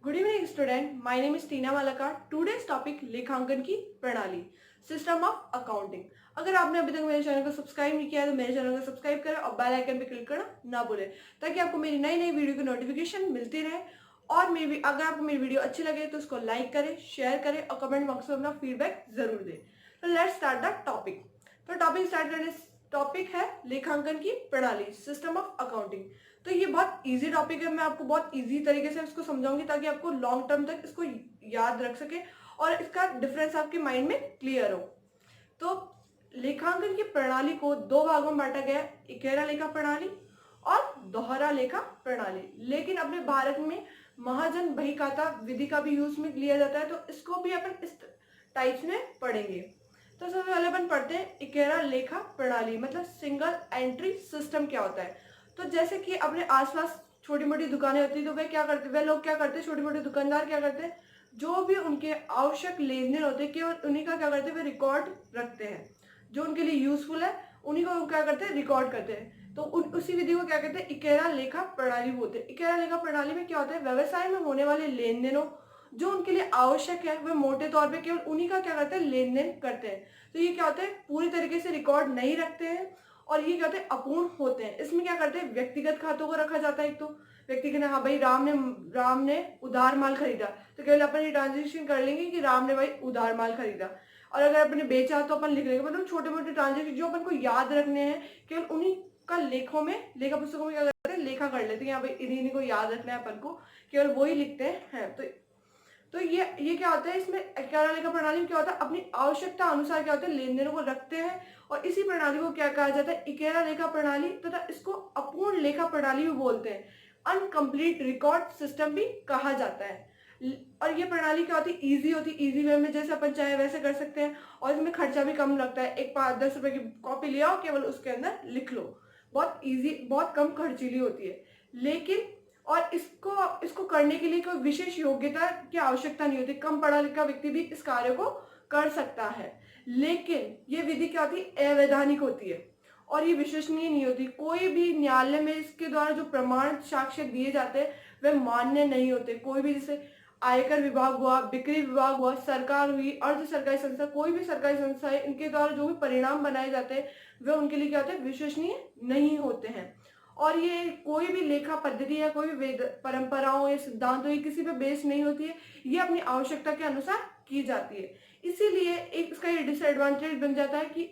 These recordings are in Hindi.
Good evening student, my name is Tina Malakar. Today's topic लेखांकन की प्रणाली, सिस्टम ऑफ अकाउंटिंग। अगर आपने अभी तक मेरे चैनल को सब्सक्राइब नहीं किया है तो मेरे चैनल को सब्सक्राइब करें और बेल आइकन पे क्लिक करना ना भूलें, ताकि आपको मेरी नई नई वीडियो की नोटिफिकेशन मिलती रहे। और मेरी अगर आपको मेरी वीडियो अच्छी लगे तो उसको लाइक करें, शेयर करें और कमेंट बॉक्स में अपना फीडबैक जरूर दें। तो लेट्स स्टार्ट द टॉपिक। तो टॉपिक स्टार्ट करने टॉपिक है लेखांकन की प्रणाली, सिस्टम ऑफ अकाउंटिंग। तो ये बहुत इजी टॉपिक है, मैं आपको बहुत इजी तरीके से इसको समझाऊंगी ताकि आपको लॉन्ग टर्म तक इसको याद रख सके और इसका डिफरेंस आपके माइंड में क्लियर हो। तो लेखांकन की प्रणाली को दो भागों में बांटा गया है, इकेरा लेखा प्रणाली और दोहरा लेखा प्रणाली। लेकिन अपने भारत में महाजन बहीखाता विधि का भी यूज में लिया जाता है, तो इसको भी अपन इस टाइप्स में पढ़ेंगे। तो सबसे पहले अपन पढ़ते हैं इकेरा लेखा प्रणाली, मतलब सिंगल एंट्री सिस्टम क्या होता है। तो जैसे कि अपने आसपास छोटी मोटी दुकानें होती है, तो वे लोग क्या करते हैं, छोटे मोटे दुकानदार क्या करते हैं, जो भी उनके आवश्यक लेन देन होते हैं केवल उन्हीं का क्या करते हैं, वे रिकॉर्ड रखते हैं। जो उनके लिए यूजफुल है उन्हीं को क्या करते हैं, रिकॉर्ड करते हैं। तो उसी विधि को क्या कहते हैं, इकेरा लेखा प्रणाली बोलते हैं। इकेरा लेखा प्रणाली में क्या होता है, व्यवसाय में होने वाले लेन देनों जो उनके लिए आवश्यक है वे मोटे तौर पे केवल उन्हीं का क्या करते हैं, लेन देन करते हैं। तो ये क्या होता है, पूरी तरीके से रिकॉर्ड नहीं रखते हैं और ये क्या होते हैं, अपूर्ण होते हैं। इसमें क्या करते हैं, व्यक्तिगत खातों को रखा जाता है। एक तो व्यक्ति के, हाँ भाई राम ने उधार माल खरीदा, तो केवल अपन ये ट्रांजेक्शन कर लेंगे कि राम ने भाई उधार माल खरीदा। और अगर अपने बेचा तो अपन लिख लेंगे। मतलब छोटे मोटे ट्रांजेक्शन जो अपन को याद रखने हैं केवल उन्हीं का लेखों में, लेखा पुस्तकों में क्या करते हैं, लेखा कर लेते हैं। यहाँ भाई इन्हीं को याद रखना है अपन को, केवल वो ही लिखते हैं। तो ये क्या होता है, इसमें इकेरा लेखा प्रणाली में क्या होता है, अपनी आवश्यकता अनुसार क्या होता है, लेन देनों को रखते हैं। और इसी प्रणाली को क्या कहा जाता है, इकेरा लेखा प्रणाली तथा इसको अपूर्ण लेखा प्रणाली भी बोलते हैं। अनकंप्लीट रिकॉर्ड सिस्टम भी कहा जाता है। और ये प्रणाली क्या होती है, इजी होती है, इजी वे में जैसे अपन चाहे वैसे कर सकते हैं। और इसमें खर्चा भी कम लगता है। एक 5-10 रुपए की कॉपी ले आओ, केवल उसके अंदर लिख लो। बहुत इजी, बहुत कम खर्चीली होती है। लेकिन और इसको इसको करने के लिए कोई विशेष योग्यता की आवश्यकता नहीं होती। कम पढ़ा लिखा व्यक्ति भी इस कार्य को कर सकता है। लेकिन ये विधि क्या होती है, अवैधानिक होती है और ये विश्वसनीय नहीं होती। कोई भी न्यायालय में इसके द्वारा जो प्रमाण साक्ष्य दिए जाते हैं वे मान्य नहीं होते। कोई भी, जैसे आयकर विभाग हुआ, बिक्री विभाग हुआ, सरकार हुई, अर्ध सरकारी संस्था, कोई भी सरकारी संस्था है, इनके द्वारा जो भी परिणाम बनाए जाते हैं वे उनके लिए क्या होते हैं, विश्वसनीय नहीं होते हैं। और ये कोई भी लेखा पद्धति या कोई भी वेद परंपराओं या सिद्धांतों या किसी पे बेस नहीं होती है। ये अपनी आवश्यकता के अनुसार की जाती है। इसीलिए एक इसका ये डिसएडवांटेज बन जाता है कि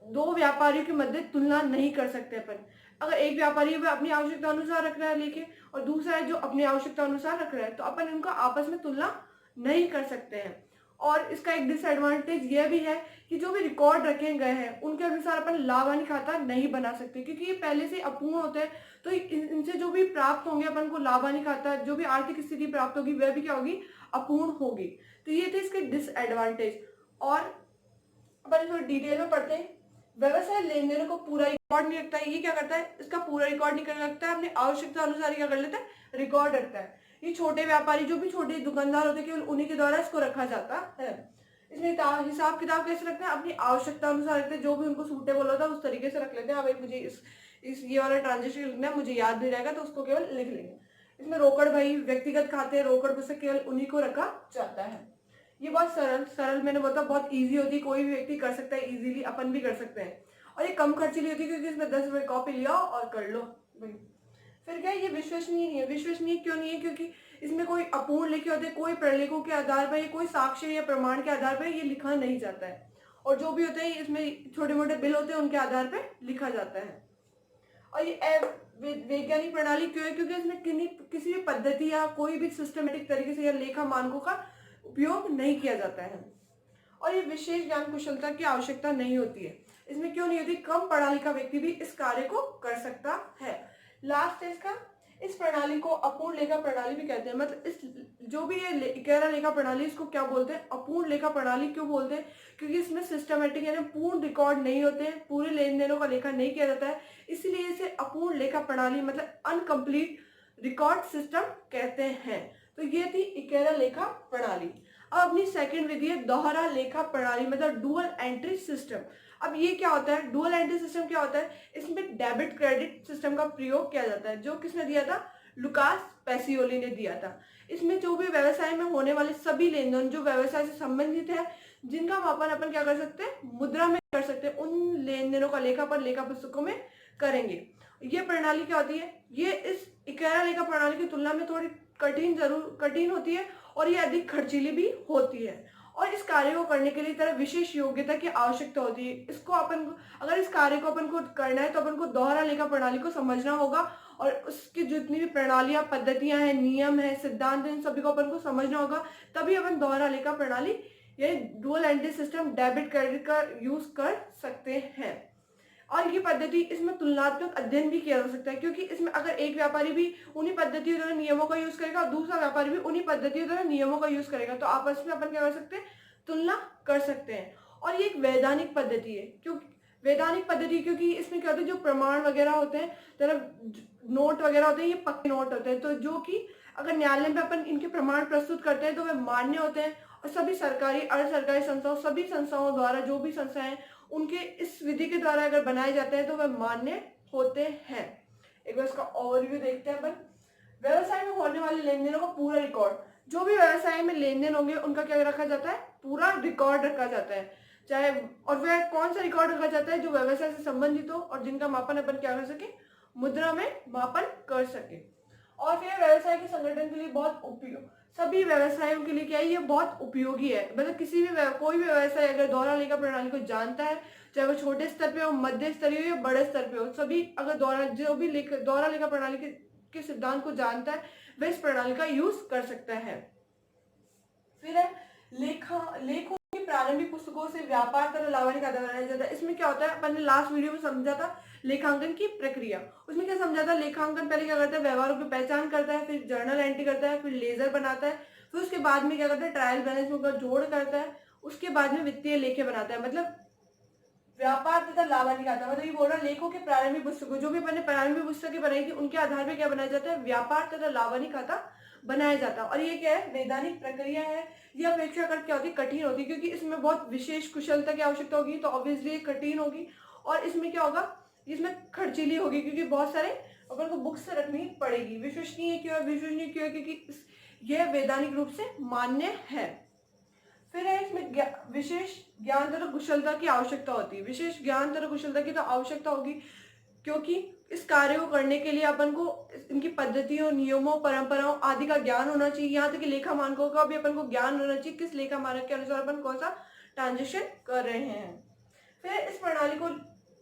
दो व्यापारियों के मध्य तुलना नहीं कर सकते अपन। अगर एक व्यापारी वह अपनी आवश्यकता अनुसार रख रहा है लेके, और दूसरा है जो अपनी आवश्यकता अनुसार रख रहा है, तो अपन इनका आपस में तुलना नहीं कर सकते हैं। और इसका एक डिसएडवांटेज यह भी है कि जो भी रिकॉर्ड रखे गए हैं उनके अनुसार अपन लाभ हानि खाता नहीं बना सकते, क्योंकि ये पहले से अपूर्ण होते हैं। तो इनसे जो भी प्राप्त होंगे अपन को लाभ हानि खाता, जो भी आर्थिक स्थिति प्राप्त होगी वह भी क्या होगी, अपूर्ण होगी। तो ये थे इसके डिसएडवांटेज। और अपन थोड़ी डिटेल में पढ़ते हैं। व्यवसाय लेन देनों को पूरा रिकॉर्ड नहीं रखता है। ये क्या करता है, इसका पूरा रिकॉर्ड नहीं करने लगता है, अपनी आवश्यकता अनुसार क्या कर लेता है, रिकॉर्ड रखता है। ये छोटे व्यापारी, जो भी छोटे दुकानदार होते हैं, केवल उन्हीं के द्वारा इसको रखा जाता है। इसमें हिसाब किताब कैसे रखते हैं, अपनी आवश्यकता अनुसार रखते हैं। जो भी उनको सूटेबल होता है उस तरीके से रख लेते हैं। हाँ भाई मुझे इस ये वाला ट्रांजेक्शन लिखना है, मुझे याद नहीं रहेगा तो उसको केवल लिख लेंगे। इसमें रोकड़ भाई व्यक्तिगत खाते, रोकड़ पुस्तक केवल उन्हीं को रखा जाता है। ये बहुत सरल सरल मैंने बोला बहुत इजी होती है, कोई भी व्यक्ति कर सकता है, इजीली अपन भी कर सकते हैं। और ये कम खर्चीली होती है क्योंकि इसमें 10 रुपए कॉपी लिया और कर लो भाई। फिर क्या, ये विश्वसनीय नहीं है। विश्वसनीय क्यों नहीं है, क्योंकि इसमें कोई अपूर्ण लिखे होते, कोई प्रलेखों के आधार पर, कोई साक्ष्य या प्रमाण के आधार पर ये लिखा नहीं जाता है। और जो भी होते हैं इसमें छोटे मोटे बिल होते हैं, उनके आधार पर लिखा जाता है। और ये वैज्ञानिक प्रणाली क्यों है, क्योंकि इसमें किसी भी पद्धति या कोई भी सिस्टमेटिक तरीके से या लेखा मानकों का उपयोग नहीं किया जाता है। और ये विशेष ज्ञान कुशलता की आवश्यकता नहीं होती है। इसमें क्यों नहीं होती, कम पढ़ा लिखा व्यक्ति भी इस कार्य को कर सकता है। लास्ट है इसका, इस प्रणाली को अपूर्ण लेखा प्रणाली भी कहते हैं। मतलब इस जो भी ये इकेरा लेखा प्रणाली, इसको क्या बोलते हैं, अपूर्ण लेखा प्रणाली क्यों बोलते हैं, क्योंकि इसमें सिस्टमेटिक यानी पूर्ण रिकॉर्ड नहीं होते हैं, पूरे लेन देनों का लेखा नहीं किया जाता है। इसलिए इसे अपूर्ण लेखा प्रणाली मतलब अनकंप्लीट रिकॉर्ड सिस्टम कहते हैं। तो ये थी इकेरा लेखा प्रणाली। अब अपनी सेकंड विधि है दोहरा लेखा प्रणाली, मतलब डुअल एंट्री सिस्टम। अब ये क्या होता है, डुअल एंट्री सिस्टम क्या होता है, इसमें डेबिट क्रेडिट सिस्टम का प्रयोग किया जाता है। जो किसने दिया था, लुकास पैसियोली ने दिया था। इसमें जो भी व्यवसाय में होने वाले सभी लेन देन जो व्यवसाय से संबंधित है, जिनका मापन अपन क्या कर सकते हैं, मुद्रा में कर सकते हैं, उन लेन देनों का लेखापन लेखा पुस्तकों में करेंगे। ये प्रणाली क्या होती है, ये इस इक्यारा लेखा प्रणाली की तुलना में थोड़ी कठिन होती है और ये अधिक खर्चीली भी होती है और इस कार्य को करने के लिए तरह विशेष योग्यता की आवश्यकता होती है। इसको अपन को, अगर इस कार्य को अपन को करना है तो अपन को दोहरा लेखा प्रणाली को समझना होगा और उसकी जितनी भी प्रणालियां, पद्धतियां हैं, नियम है, सिद्धांत है, इन सभी को अपन को समझना होगा। तभी अपन दोहरा लेखा प्रणाली या dual entry system debit credit का यूज कर सकते हैं। और ये पद्धति, इसमें तुलनात्मक अध्ययन भी किया जा सकता है, क्योंकि इसमें अगर एक व्यापारी भी उन्हीं पद्धतियों द्वारा नियमों का यूज करेगा और दूसरा व्यापारी भी उन्हीं पद्धतियों द्वारा नियमों का यूज करेगा तो आपस में अपन क्या कर सकते हैं, तुलना कर सकते हैं। और ये एक वैधानिक पद्धति है, क्योंकि इसमें क्या होता है, जो प्रमाण वगैरह होते हैं, तरह नोट वगैरह होते हैं, ये पक्के नोट होते हैं, तो जो कि अगर न्यायालय में अपन इनके प्रमाण प्रस्तुत करते हैं तो वे मान्य होते हैं और सभी सरकारी, अर्ध सरकारी संस्थाओं, सभी संस्थाओं द्वारा, जो भी संस्थाएं उनके इस विधि के द्वारा अगर बनाए जाते हैं तो वह मान्य होते हैं। एक बार इसका ओवरव्यू देखते हैं अपन। व्यवसाय में होने वाले लेन देनों का पूरा रिकॉर्ड, जो भी व्यवसाय में लेन देन होंगे उनका क्या रखा जाता है, पूरा रिकॉर्ड रखा जाता है। चाहे, और वह कौन सा रिकॉर्ड रखा जाता है, जो व्यवसाय से संबंधित हो और जिनका मापन अपन क्या कर सके, मुद्रा में मापन कर सके। और फिर व्यवसाय के संगठन के लिए बहुत उपयोग, सभी व्यवसायों के लिए क्या है, ये बहुत उपयोगी है। मतलब किसी भी कोई भी व्यवसाय अगर दोहरा लेखा प्रणाली को जानता है, चाहे वो छोटे स्तर पे हो, मध्य स्तरीय हो या बड़े स्तर पे हो, सभी अगर दोहरा लेखा प्रणाली के सिद्धांत को जानता है, वह इस प्रणाली का यूज कर सकता है। फिर है लेखों की प्रारंभिक पुस्तकों से व्यापार तथा लाभान्वित खाता बनाया जाता है। इसमें क्या होता है, अपन ने लास्ट वीडियो में समझा था लेखांकन की प्रक्रिया। उसमें क्या समझा था, लेखांकन पहले क्या करता है, व्यवहारों की पहचान करता है, फिर जर्नल एंट्री करता है, फिर लेजर बनाता है, फिर उसके बाद में क्या करता है, ट्रायल बैलेंस में जोड़ करता है, उसके बाद में वित्तीय लेखे बनाता है। मतलब व्यापार तथा लाभान्वित खाता, मतलब ये बोल रहा है लेखों के प्रारंभिक पुस्तकों, जो भी मैंने प्रारंभिक पुस्तकें बनाई थी, उनके आधार पर क्या बनाया जाता है, व्यापार तथा लाभान्वित खाता बनाया जाता है। और ये क्या है, वैधानिक प्रक्रिया है। यह अपेक्षाकृत क्या होती है, कठिन होती है, क्योंकि इसमें बहुत विशेष कुशलता की आवश्यकता होगी, तो ऑब्वियसली कठिन होगी। और इसमें क्या होगा, इसमें खर्चीली होगी, क्योंकि बहुत सारे अपन को बुक्स रखनी पड़ेगी। विश्वसनीय क्यों है, क्योंकि यह वैधानिक रूप से मान्य है। फिर है, इसमें विशेष ज्ञान तथा कुशलता की आवश्यकता होती है। विशेष ज्ञान तथा कुशलता की तो आवश्यकता होगी, क्योंकि इस कार्य को करने के लिए अपन को इनकी पद्धतियों, नियमों, परंपराओं आदि का ज्ञान होना चाहिए। यहाँ तक कि लेखा मानकों का भी अपन को ज्ञान होना चाहिए, किस लेखा मानक के अनुसार अपन कौन सा ट्रांजेक्शन कर रहे हैं। फिर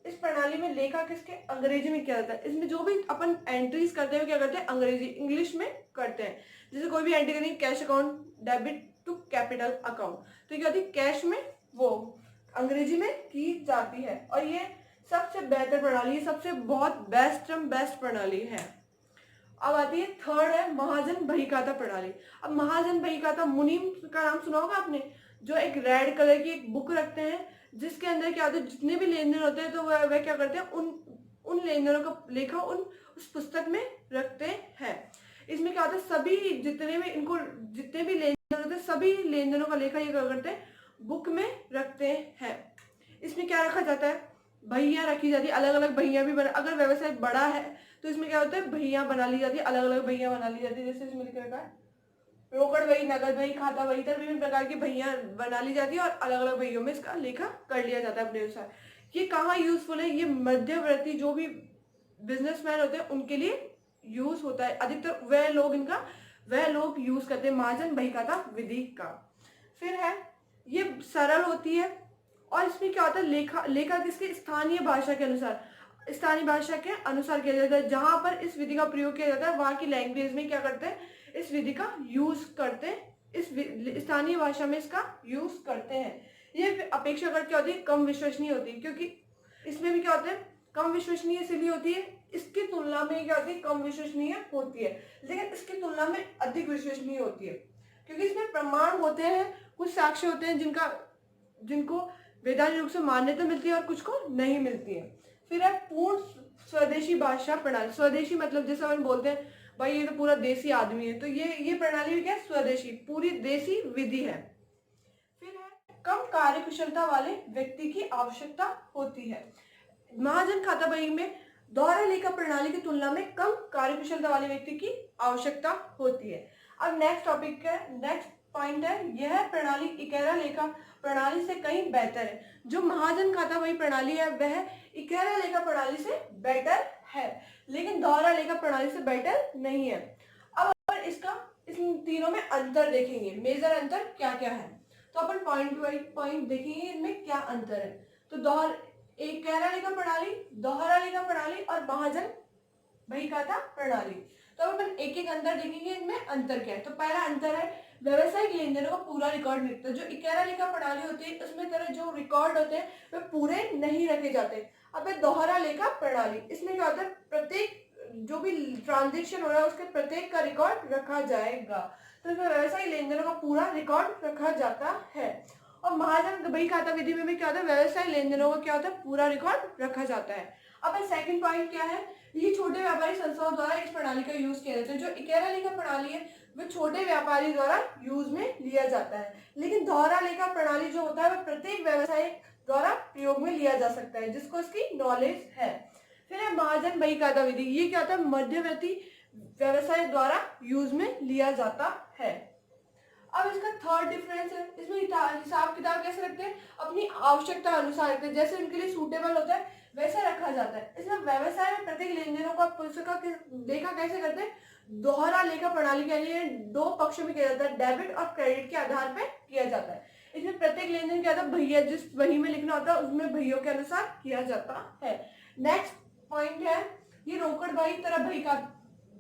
इस प्रणाली में लेखा किसके, अंग्रेजी में किया जाता है। इसमें जो भी अपन एंट्रीज करते हैं क्या करते हैं, अंग्रेजी, इंग्लिश में करते हैं। जैसे कोई भी एंट्री करेंगे, cash account, debit to capital account, तो क्या होती है, कैश में वो अंग्रेजी में की जाती है। और ये सबसे बेहतर प्रणाली है, सबसे बहुत बेस्ट प्रणाली है। अब आती है थर्ड है महाजन बहीखाता प्रणाली। अब महाजन बहीखाता, मुनीम का नाम सुना होगा आपने, जो एक रेड कलर की एक बुक रखते हैं, जिसके अंदर क्या होता है, जितने भी लेन देन होते हैं तो वह क्या करते हैं, उन लेन देनों का लेखा उस पुस्तक में रखते हैं। इसमें क्या होता है, जितने भी लेन देन होते हैं, सभी लेन देनों का लेखा ये क्या करते हैं, बुक में रखते हैं। इसमें क्या रखा जाता है, बहियां रखी जाती है, अलग अलग बहियां भी अगर व्यवसाय बड़ा है तो इसमें क्या होता है, बहियां बना ली जाती है, अलग अलग बहियां बना ली जाती है। जैसे इसमें लिखा रखा है रोकड़ बही, नगद बही, खाता बही, तरह विभिन्न प्रकार की बहियां बना ली जाती है और अलग अलग बहियों में इसका लेखा कर लिया जाता है अपने अनुसार। ये कहाँ यूजफुल है, ये मध्यवर्ती जो भी बिजनेसमैन होते हैं उनके लिए यूज होता है। अधिकतर वह लोग यूज करते हैं महाजन बहीखाता विधि का। फिर है, ये सरल होती है और इसमें क्या होता है, लेखा किसके, स्थानीय भाषा के अनुसार किया जाता है। जहां पर इस विधि का प्रयोग किया जाता है वहां की लैंग्वेज में क्या करते हैं, इस विधि का यूज करते हैं, इस स्थानीय भाषा में इसका यूज करते हैं। ये अपेक्षाकृत क्या होती है, कम विश्वसनीय होती है, क्योंकि इसमें भी क्या होता है, कम विश्वसनीय इसलिए होती है, इसकी तुलना में क्या होती है, कम विश्वसनीय होती है, लेकिन इसकी तुलना में अधिक विश्वसनीय होती है, क्योंकि इसमें प्रमाण होते हैं, कुछ साक्ष्य होते हैं जिनको वैधानिक रूप से मान्यता मिलती है और कुछ को नहीं मिलती है। फिर है पूर्ण स्वदेशी भाषा प्रणाली। स्वदेशी मतलब जैसे हम बोलते हैं भाई ये तो पूरा देसी आदमी है, तो ये प्रणाली भी क्या है, स्वदेशी, पूरी देसी विधि है। फिर है, कम कार्यकुशलता वाले व्यक्ति की आवश्यकता होती है। महाजन खाता बही में दोहरा लेखा प्रणाली की तुलना में कम कार्यकुशलता वाले व्यक्ति की आवश्यकता होती है। अब नेक्स्ट टॉपिक है, नेक्स्ट पॉइंट है, यह प्रणाली इकेरा लेखा प्रणाली से कहीं बेहतर है। जो महाजन खाता बही प्रणाली है वह इकेरा लेखा प्रणाली से बेटर है, लेकिन दोहरा लेखा प्रणाली से बेटर नहीं है। अब अपन इसका इन तीनों में अंतर देखेंगे, मेजर अंतर क्या क्या है। तो अपन पॉइंट वाइज पॉइंट देखेंगे इनमें क्या अंतर है। तो इकेरा लेखा प्रणाली, दोहरा लेखा प्रणाली और महाजन बही खाता प्रणाली। तो अपन एक एक अंतर देखेंगे इनमें अंतर क्या है। तो पहला अंतर है व्यवसायिक लेन देनों का पूरा रिकॉर्ड रखता है। जो इकेरा लेखा प्रणाली होती है उसमें तरह जो रिकॉर्ड होते हैं वे पूरे नहीं रखे जाते। अब दोहरा लेखा प्रणाली, इसमें क्या होता है, प्रत्येक जो भी ट्रांजेक्शन हो रहा है उसके प्रत्येक का रिकॉर्ड रखा जाएगा। तो इसमें व्यवसायिक लेन देनों का पूरा रिकॉर्ड रखा जाता है। और महाजन बही खाता विधि में भी क्या होता है, व्यवसाय लेन देनों का क्या होता है, पूरा रिकॉर्ड रखा जाता है। अब सेकंड पॉइंट क्या है, ये छोटे व्यापारी संस्थाओं द्वारा इस प्रणाली का यूज किया जाता है। जो इकेरा लेखा प्रणाली है वो छोटे व्यापारी द्वारा यूज में लिया जाता है, लेकिन दोहरा लेखा प्रणाली जो होता है वह प्रत्येक व्यवसाय द्वारा प्रयोग में लिया जा सकता है जिसको इसकी नॉलेज है। फिर है महाजन बही खाता विधि, ये क्या होता है, मध्यवर्ती व्यवसाय द्वारा यूज में लिया जाता है। अब इसका थर्ड डिफरेंस है, इसमें हिसाब किताब कैसे रखते हैं, अपनी आवश्यकता अनुसार रखते हैं, जैसे उनके लिए सूटेबल होता है वैसा रखा जाता है। इसमें व्यवसाय में प्रत्येक लेन देनों का लेखा कैसे करते हैं, दोहरा लेखा प्रणाली के लिए दो पक्षों में किया जाता है, डेबिट और क्रेडिट के आधार पर किया जाता है। इसमें प्रत्येक लेन देन क्या होता है, भैया जिस बही में लिखना होता है उसमें भैयों के अनुसार किया जाता है। नेक्स्ट पॉइंट है, ये रोकड़ बही तरह बही का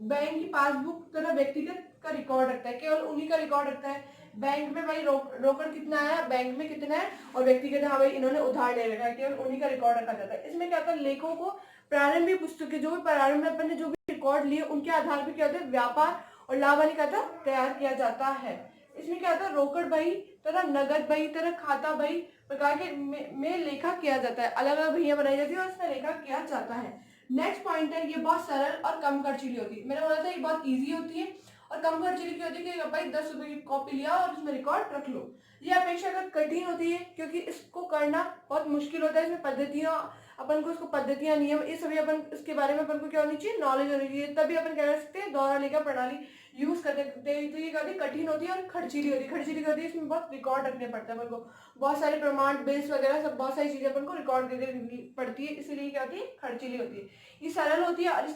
बैंक की पासबुक तरह व्यक्तिगत का रिकॉर्ड रखता है, केवल उन्हीं का रिकॉर्ड रखता है। बैंक में भाई रोकड़ कितना है, बैंक में कितना है, और व्यक्तिगत हाँ भाई इन्होंने उधार ले रखा है, केवल उन्हीं का रिकॉर्ड रखा जाता है। इसमें क्या होता है, लेखों को प्रारंभिक पुस्तकें जो भी प्रारंभ में अपन ने जो भी रिकॉर्ड लिए उनके आधार पर क्या होता है, व्यापार और लाभ वाली खाता तैयार किया जाता है। इसमें क्या होता है, रोकड़ बही तरह नगद बही तरह खाता बही प्रकार के में लेखा किया जाता है, अलग अलग बहियां बनाई जाती है और इसमें लेखा किया जाता है। नेक्स्ट पॉइंट है, ये बहुत सरल और कम खर्चीली होती है। मैंने बोला था ये बहुत इजी होती है और कम खर्चीली की होती है कि भाई 10 रुपए की कॉपी लिया और उसमें रिकॉर्ड रख लो। ये अपेक्षाकृत कठिन होती है क्योंकि इसको करना बहुत मुश्किल होता है। इसमें पद्धतियां अपन को इसको पद्धतियां नियम ये सभी अपन इसके बारे में अपन को क्या होनी चाहिए, नॉलेज होनी चाहिए, तभी अपन कह सकते हैं दोहरा लेखा प्रणाली यूज करते हैं। तो ये काफी कठिन होती है और खर्चीली होती है। खर्चीली होती है इसमें बहुत रिकॉर्ड रखने पड़ता है अपन को, बहुत सारे प्रमाण बेस वगैरह सब बहुत सारी चीजें अपन को रिकॉर्ड करके पड़ती है, इसीलिए क्या होती है, खर्चीली होती है। ये सरल होती है और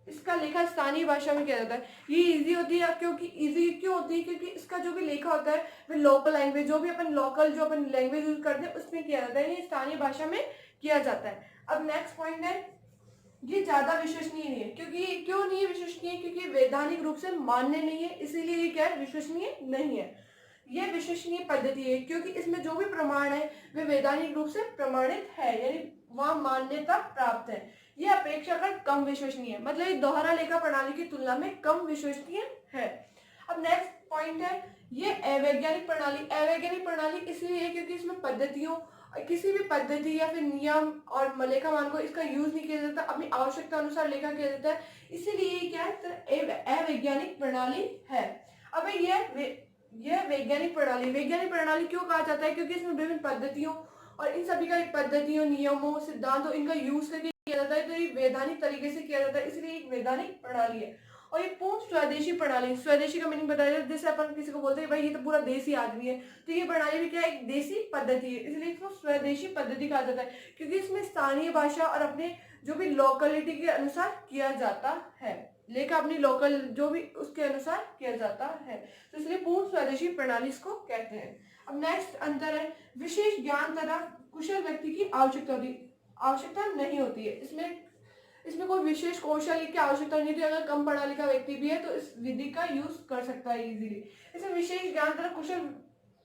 इसका लेखा स्थानीय भाषा में किया जाता है। ये इजी होती है क्योंकि इजी क्यों होती है, क्योंकि इसका जो भी लेखा होता है वो लोकल लैंग्वेज जो भी अपन लोकल जो अपन लैंग्वेज यूज करते हैं उसमें किया जाता है, ये स्थानीय भाषा में किया जाता है। अब नेक्स्ट पॉइंट है, ये ज्यादा विश्वसनीय नहीं है। क्योंकि क्यों नहीं है विश्वसनीय, क्योंकि वैधानिक रूप से मान्य नहीं है, इसीलिए ये क्या है, विश्वसनीय नहीं है। यह विश्वसनीय पद्धति है क्योंकि इसमें जो भी प्रमाण है वे वैधानिक रूप से प्रमाणित है, यानी वहां मान्यता प्राप्त है। यह अपेक्षाकृत कम विश्वसनीय है, मतलब ये दोहरा लेखा प्रणाली की तुलना में कम विश्वसनीय है। अब नेक्स्ट पॉइंट है, ये अवैज्ञानिक प्रणाली। अवैज्ञानिक प्रणाली इसलिए है क्योंकि इसमें पद्धतियों किसी भी पद्धति या फिर नियम और लेखा मान को इसका यूज नहीं किया जाता, अपनी आवश्यकता अनुसार लेखा किया जाता है, इसीलिए ये क्या है, अवैज्ञानिक प्रणाली है। अब यह वैज्ञानिक प्रणाली क्यों कहा जाता है, क्योंकि इसमें विभिन्न पद्धतियों और इन सभी का पद्धतियों नियमों सिद्धांतों इनका यूज करके किया जाता है, तो ये वैधानिक तरीके से किया जाता है, इसलिए एक वैधानिक प्रणाली है। और ये पूर्ण स्वदेशी प्रणाली, स्वदेशी का मीनिंग बताया जाता है, जैसे अपन किसी को बोलते हैं भाई ये तो पूरा देसी आदमी है, तो ये प्रणाली भी क्या है, एक देसी पद्धति है, इसलिए इसको स्वदेशी पद्धति कहा जाता है, क्योंकि इसमें स्थानीय भाषा और अपने जो भी लोकलिटी के अनुसार किया जाता है, लेखा अपनी लोकल जो भी उसके अनुसार किया जाता है, तो इसलिए पूर्ण स्वदेशी प्रणाली इसको कहते हैं। अब नेक्स्ट अंतर है, विशेष ज्ञान तथा कुशल व्यक्ति की आवश्यकता नहीं होती है। इसमें कोई विशेष कौशल की आवश्यकता नहीं होती। अगर कम पढ़ा लिखा व्यक्ति भी है तो इस विधि का यूज कर सकता है इजीली। इसमें विशेष ज्ञान तथा कुशल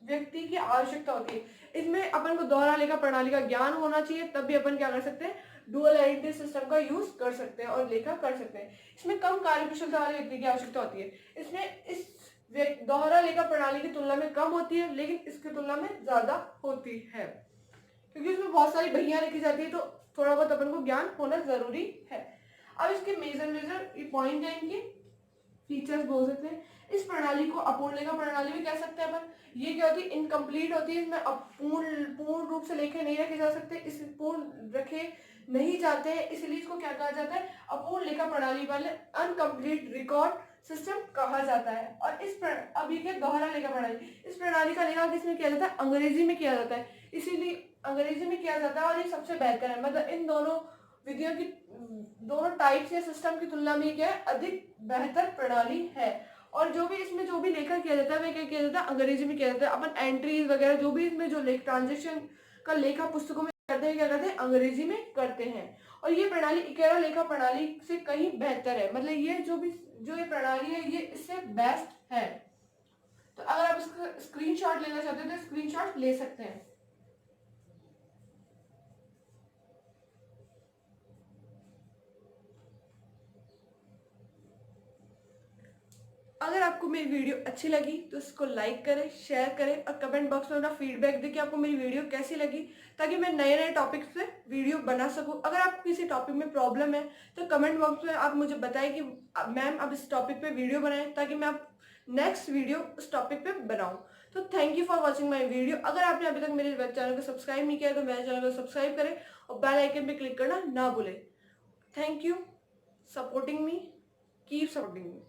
व्यक्ति की आवश्यकता होती है। इसमें अपन को दोहरा लेखा प्रणाली का ज्ञान होना चाहिए, तब भी अपन क्या कर सकते हैं, डुअल आइडेंटिटी सिस्टम का यूज कर सकते हैं और लेखा कर सकते हैं। इसमें कम कार्यकुशलता वाले व्यक्ति की आवश्यकता होती है। इसमें इस दोहरा लेखा प्रणाली की तुलना में कम होती है, लेकिन इसकी तुलना में ज्यादा होती है, क्योंकि इसमें बहुत सारी बहियां लिखी जाती है, तो थोड़ा बहुत अपन को ज्ञान होना जरूरी है। अब इसके मेजर पॉइंट है, इनके फीचर्स बोल सकते हैं। इस प्रणाली को अपूर्ण लेखा प्रणाली भी कह सकते हैं अपन। ये क्या होती है, इनकम्प्लीट होती है, इसमें पूर्ण रूप से लेखे नहीं रखे जा सकते। इस पूर्ण रखे नहीं जाते हैं, इसलिए इसको क्या कहा जाता है, अपूर्ण लेखा प्रणाली वाले अनकम्प्लीट रिकॉर्ड सिस्टम कहा जाता है। और अब ये दोहरा लेखा प्रणाली, इस प्रणाली का लेखा किसमें किया जाता है, अंग्रेजी में किया जाता है, इसीलिए अंग्रेजी में किया जाता है और ये सबसे बेहतर है। मतलब इन दोनों विधियों की, दोनों टाइप्स या सिस्टम की तुलना में क्या है, अधिक बेहतर प्रणाली है। और जो भी इसमें जो भी लेखा किया जाता है वह क्या किया जाता है, अंग्रेजी में किया जाता है। अपन एंट्रीज वगैरह जो भी इसमें जो ट्रांजेक्शन का लेखा पुस्तकों में करते हैं, क्या करते हैं, अंग्रेजी में करते हैं। और ये प्रणाली इकेरा लेखा प्रणाली से कहीं बेहतर है। मतलब ये जो ये प्रणाली है ये इससे बेस्ट है। तो अगर आप इसका स्क्रीनशॉट लेना चाहते हो तो स्क्रीनशॉट ले सकते हैं। अगर आपको मेरी वीडियो अच्छी लगी तो इसको लाइक करें, शेयर करें और कमेंट बॉक्स में अपना फीडबैक दें कि आपको मेरी वीडियो कैसी लगी, ताकि मैं नए नए टॉपिक्स पे वीडियो बना सकूं। अगर आपको किसी टॉपिक में प्रॉब्लम है तो कमेंट बॉक्स में आप मुझे बताएं कि मैम अब इस टॉपिक पे वीडियो बनाएं, ताकि मैं आप नेक्स्ट वीडियो उस टॉपिक पे बनाऊं। तो thank you for watching my video. अगर आपने अभी तक मेरे चैनल को सब्सक्राइब नहीं किया तो मेरे चैनल को सब्सक्राइब करें और बेल आइकन पे क्लिक करना ना भूलें। Thank you supporting me, keep supporting me.